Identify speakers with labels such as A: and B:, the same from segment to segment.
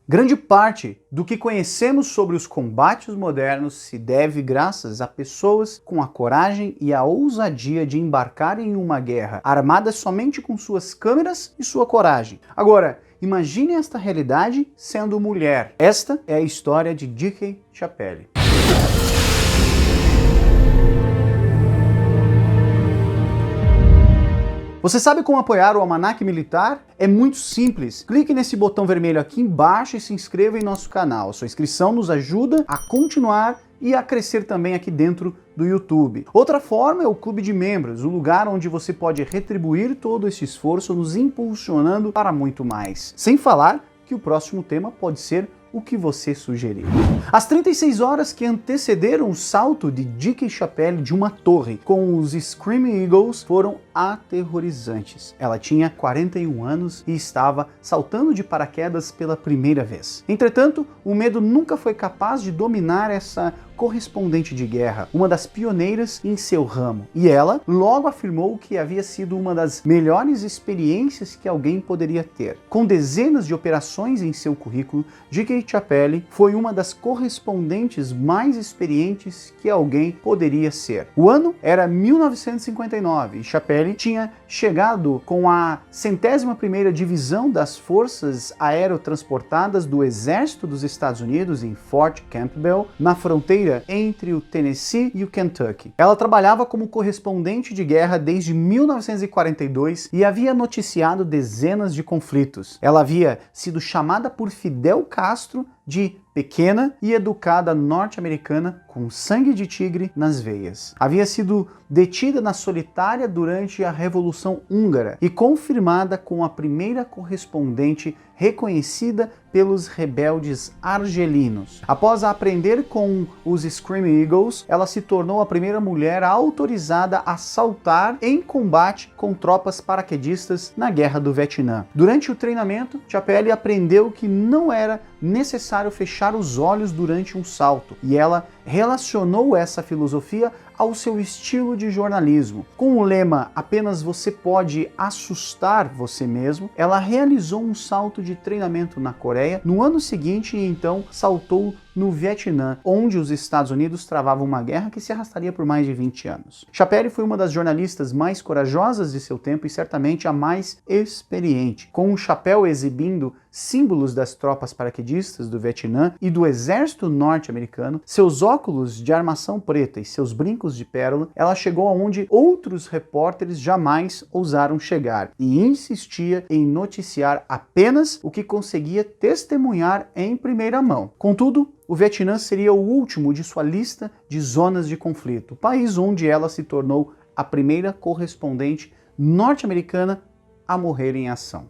A: Grande parte do que conhecemos sobre os combates modernos se deve graças a pessoas com a coragem e a ousadia de embarcar em uma guerra armadas somente com suas câmeras e sua coragem. Agora, imagine esta realidade sendo mulher. Esta é a história de D.K. Chappelle. Você sabe como apoiar o Almanac Militar? É muito simples. Clique nesse botão vermelho aqui embaixo e se inscreva em nosso canal. Sua inscrição nos ajuda a continuar e a crescer também aqui dentro do YouTube. Outra forma é o Clube de Membros, o lugar onde você pode retribuir todo esse esforço nos impulsionando para muito mais. Sem falar que o próximo tema pode ser o que você sugerir. As 36 horas que antecederam o salto de D.K. Chappelle de uma torre com os Screaming Eagles foram aterrorizantes. Ela tinha 41 anos e estava saltando de paraquedas pela primeira vez. Entretanto, o medo nunca foi capaz de dominar essa correspondente de guerra, uma das pioneiras em seu ramo, e ela logo afirmou que havia sido uma das melhores experiências que alguém poderia ter. Com dezenas de operações em seu currículo, D.K. Chappelle foi uma das correspondentes mais experientes que alguém poderia ser. O ano era 1959 e Chappelle tinha chegado com a 101ª Divisão das Forças Aerotransportadas do Exército dos Estados Unidos em Fort Campbell, na fronteira entre o Tennessee e o Kentucky. Ela trabalhava como correspondente de guerra desde 1942 e havia noticiado dezenas de conflitos. Ela havia sido chamada por Fidel Castro de pequena e educada norte-americana com sangue de tigre nas veias. Havia sido detida na solitária durante a Revolução Húngara e confirmada com a primeira correspondente reconhecida pelos rebeldes argelinos. Após aprender com os Screaming Eagles, ela se tornou a primeira mulher autorizada a saltar em combate com tropas paraquedistas na Guerra do Vietnã. Durante o treinamento, Chappelle aprendeu que não era necessário fechar os olhos durante um salto, e ela relacionou essa filosofia ao seu estilo de jornalismo. Com o lema "Apenas você pode assustar você mesmo", ela realizou um salto de treinamento na Coreia no ano seguinte e então saltou no Vietnã, onde os Estados Unidos travavam uma guerra que se arrastaria por mais de 20 anos. Chappelle foi uma das jornalistas mais corajosas de seu tempo e certamente a mais experiente. Com um chapéu exibindo símbolos das tropas paraquedistas do Vietnã e do exército norte-americano, seus óculos de armação preta e seus brincos de pérola, ela chegou aonde outros repórteres jamais ousaram chegar e insistia em noticiar apenas o que conseguia testemunhar em primeira mão. Contudo, o Vietnã seria o último de sua lista de zonas de conflito, país onde ela se tornou a primeira correspondente norte-americana a morrer em ação.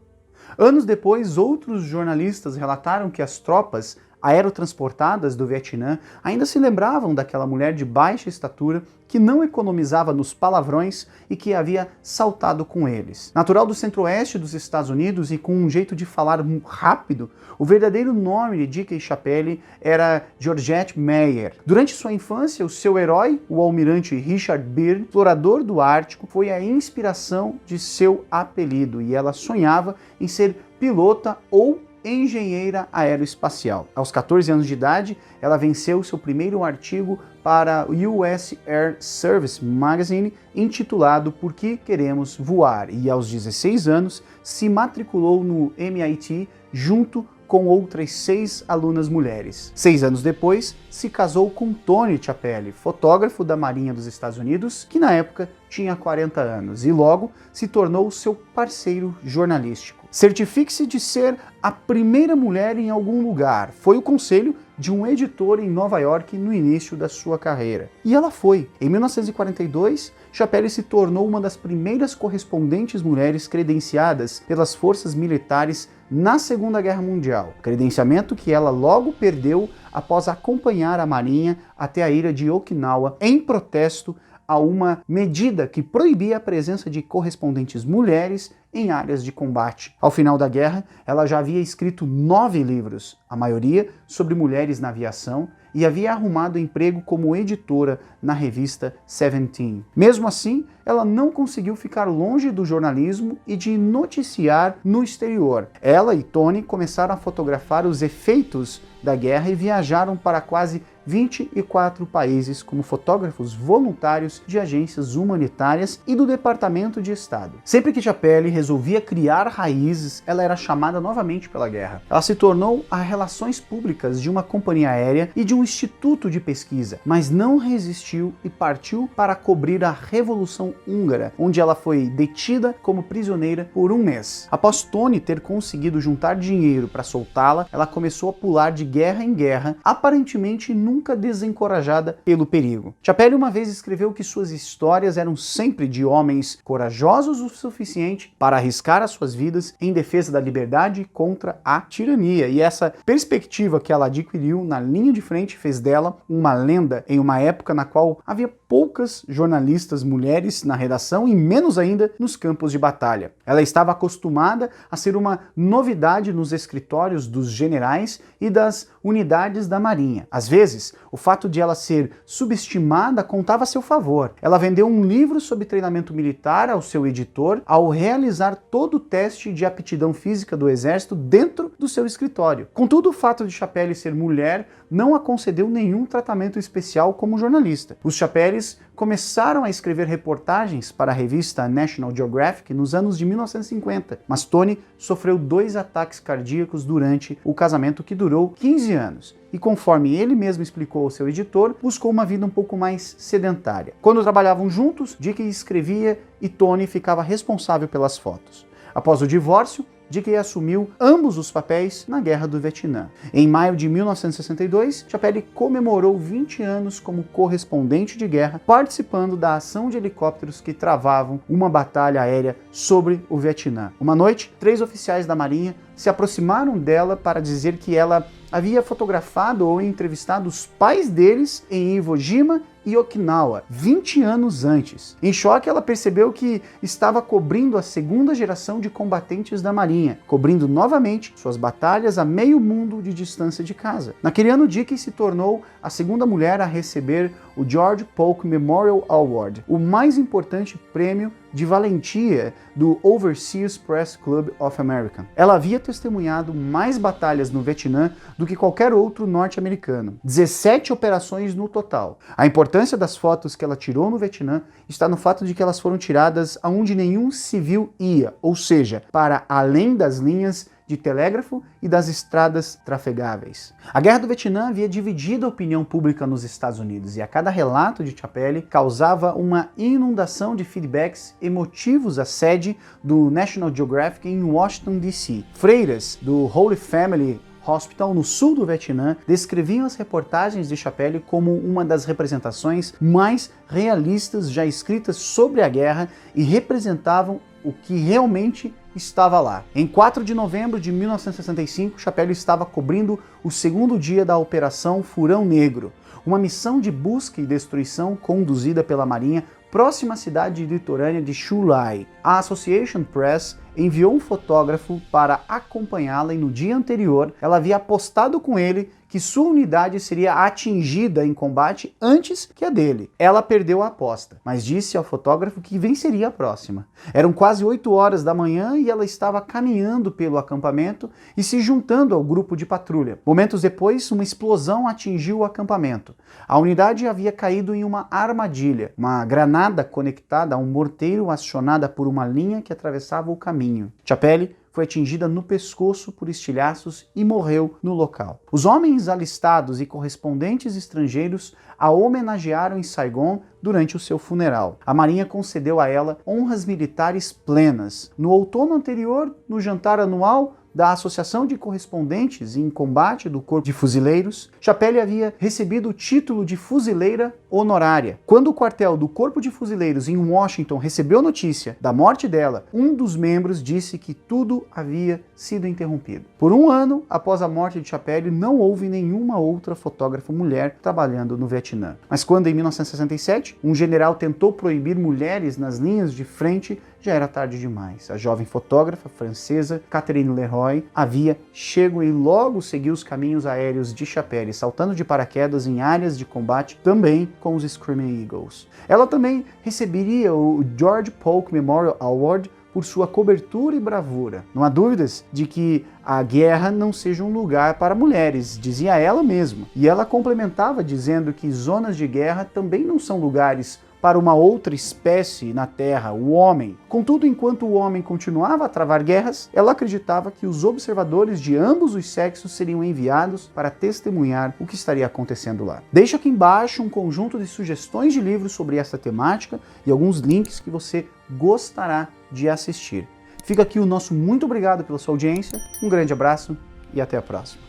A: Anos depois, outros jornalistas relataram que as tropas aerotransportadas do Vietnã ainda se lembravam daquela mulher de baixa estatura que não economizava nos palavrões e que havia saltado com eles. Natural do centro-oeste dos Estados Unidos e com um jeito de falar rápido, o verdadeiro nome de D.K. Chappelle era Georgette Meyer. Durante sua infância, o seu herói, o almirante Richard Byrne, explorador do Ártico, foi a inspiração de seu apelido e ela sonhava em ser pilota ou engenheira aeroespacial. Aos 14 anos de idade, ela venceu seu primeiro artigo para o US Air Service Magazine, intitulado "Por que Queremos Voar?", e aos 16 anos se matriculou no MIT junto com outras 6 alunas mulheres. 6 anos depois, se casou com Tony Chappelle, fotógrafo da Marinha dos Estados Unidos, que na época tinha 40 anos, e logo se tornou seu parceiro jornalístico. Certifique-se de ser a primeira mulher em algum lugar. Foi o conselho de um editor em Nova York no início da sua carreira. E ela foi. Em 1942, Chappelle se tornou uma das primeiras correspondentes mulheres credenciadas pelas forças militares na Segunda Guerra Mundial, credenciamento que ela logo perdeu após acompanhar a Marinha até a ilha de Okinawa em protesto a uma medida que proibia a presença de correspondentes mulheres em áreas de combate. Ao final da guerra, ela já havia escrito 9 livros, a maioria sobre mulheres na aviação, e havia arrumado emprego como editora na revista Seventeen. Mesmo assim, ela não conseguiu ficar longe do jornalismo e de noticiar no exterior. Ela e Tony começaram a fotografar os efeitos da guerra e viajaram para quase 24 países como fotógrafos voluntários de agências humanitárias e do Departamento de Estado. Sempre que Chappelle resolvia criar raízes, ela era chamada novamente pela guerra. Ela se tornou a relações públicas de uma companhia aérea e de um instituto de pesquisa, mas não resistiu e partiu para cobrir a Revolução Húngara, onde ela foi detida como prisioneira por um mês. Após Tony ter conseguido juntar dinheiro para soltá-la, ela começou a pular de guerra em guerra, aparentemente nunca desencorajada pelo perigo. Chappelle uma vez escreveu que suas histórias eram sempre de homens corajosos o suficiente para arriscar as suas vidas em defesa da liberdade contra a tirania. E essa perspectiva que ela adquiriu na linha de frente fez dela uma lenda em uma época na qual havia poucas jornalistas mulheres na redação e menos ainda nos campos de batalha. Ela estava acostumada a ser uma novidade nos escritórios dos generais e das unidades da Marinha. Às vezes, o fato de ela ser subestimada contava a seu favor. Ela vendeu um livro sobre treinamento militar ao seu editor ao realizar todo o teste de aptidão física do exército dentro do seu escritório. Contudo, o fato de Chappelle ser mulher não a concedeu nenhum tratamento especial como jornalista. Os Chappelles começaram a escrever reportagens para a revista National Geographic nos anos de 1950, mas Tony sofreu 2 ataques cardíacos durante o casamento que durou 15 anos. E conforme ele mesmo explicou ao seu editor, buscou uma vida um pouco mais sedentária. Quando trabalhavam juntos, Dickey escrevia e Tony ficava responsável pelas fotos. Após o divórcio, Dickey assumiu ambos os papéis na Guerra do Vietnã. Em maio de 1962, Chappelle comemorou 20 anos como correspondente de guerra, participando da ação de helicópteros que travavam uma batalha aérea sobre o Vietnã. Uma noite, 3 oficiais da Marinha se aproximaram dela para dizer que ela havia fotografado ou entrevistado os pais deles em Iwo Jima e Okinawa, 20 anos antes. Em choque, ela percebeu que estava cobrindo a 2ª geração de combatentes da Marinha, cobrindo novamente suas batalhas a meio mundo de distância de casa. Naquele ano, Dickey se tornou a 2ª mulher a receber o George Polk Memorial Award, o mais importante prêmio de valentia do Overseas Press Club of America. Ela havia testemunhado mais batalhas no Vietnã do que qualquer outro norte-americano, 17 operações no total. A importância das fotos que ela tirou no Vietnã está no fato de que elas foram tiradas aonde nenhum civil ia, ou seja, para além das linhas de telégrafo e das estradas trafegáveis. A Guerra do Vietnã havia dividido a opinião pública nos Estados Unidos e a cada relato de Chappelle causava uma inundação de feedbacks emotivos à sede do National Geographic em Washington, D.C. Freiras do Holy Family Hospital, no sul do Vietnã, descreviam as reportagens de Chappelle como uma das representações mais realistas já escritas sobre a guerra e representavam o que realmente estava lá. Em 4 de novembro de 1965, Chappelle estava cobrindo o 2º dia da Operação Furão Negro, uma missão de busca e destruição conduzida pela Marinha próxima à cidade litorânea de Chu Lai. A Association Press enviou um fotógrafo para acompanhá-la e no dia anterior ela havia apostado com ele que sua unidade seria atingida em combate antes que a dele. Ela perdeu a aposta, mas disse ao fotógrafo que venceria a próxima. Eram quase 8 horas da manhã e ela estava caminhando pelo acampamento e se juntando ao grupo de patrulha. Momentos depois, uma explosão atingiu o acampamento. A unidade havia caído em uma armadilha, uma granada conectada a um morteiro acionada por uma linha que atravessava o caminho. Chappelle foi atingida no pescoço por estilhaços e morreu no local. Os homens alistados e correspondentes estrangeiros a homenagearam em Saigon durante o seu funeral. A Marinha concedeu a ela honras militares plenas. No outono anterior, no jantar anual da Associação de Correspondentes em Combate do Corpo de Fuzileiros, Chappelle havia recebido o título de fuzileira honorária. Quando o quartel do Corpo de Fuzileiros em Washington recebeu notícia da morte dela, um dos membros disse que tudo havia sido interrompido. Por um ano após a morte de Chappelle, não houve nenhuma outra fotógrafa mulher trabalhando no Vietnã. Mas quando, em 1967, um general tentou proibir mulheres nas linhas de frente, já era tarde demais. A jovem fotógrafa francesa Catherine Leroy havia chego e logo seguiu os caminhos aéreos de Chapelle, saltando de paraquedas em áreas de combate também com os Screaming Eagles. Ela também receberia o George Polk Memorial Award por sua cobertura e bravura. Não há dúvidas de que a guerra não seja um lugar para mulheres, dizia ela mesma. E ela complementava dizendo que zonas de guerra também não são lugares para uma outra espécie na Terra, o homem. Contudo, enquanto o homem continuava a travar guerras, ela acreditava que os observadores de ambos os sexos seriam enviados para testemunhar o que estaria acontecendo lá. Deixo aqui embaixo um conjunto de sugestões de livros sobre essa temática e alguns links que você gostará de assistir. Fica aqui o nosso muito obrigado pela sua audiência, um grande abraço e até a próxima.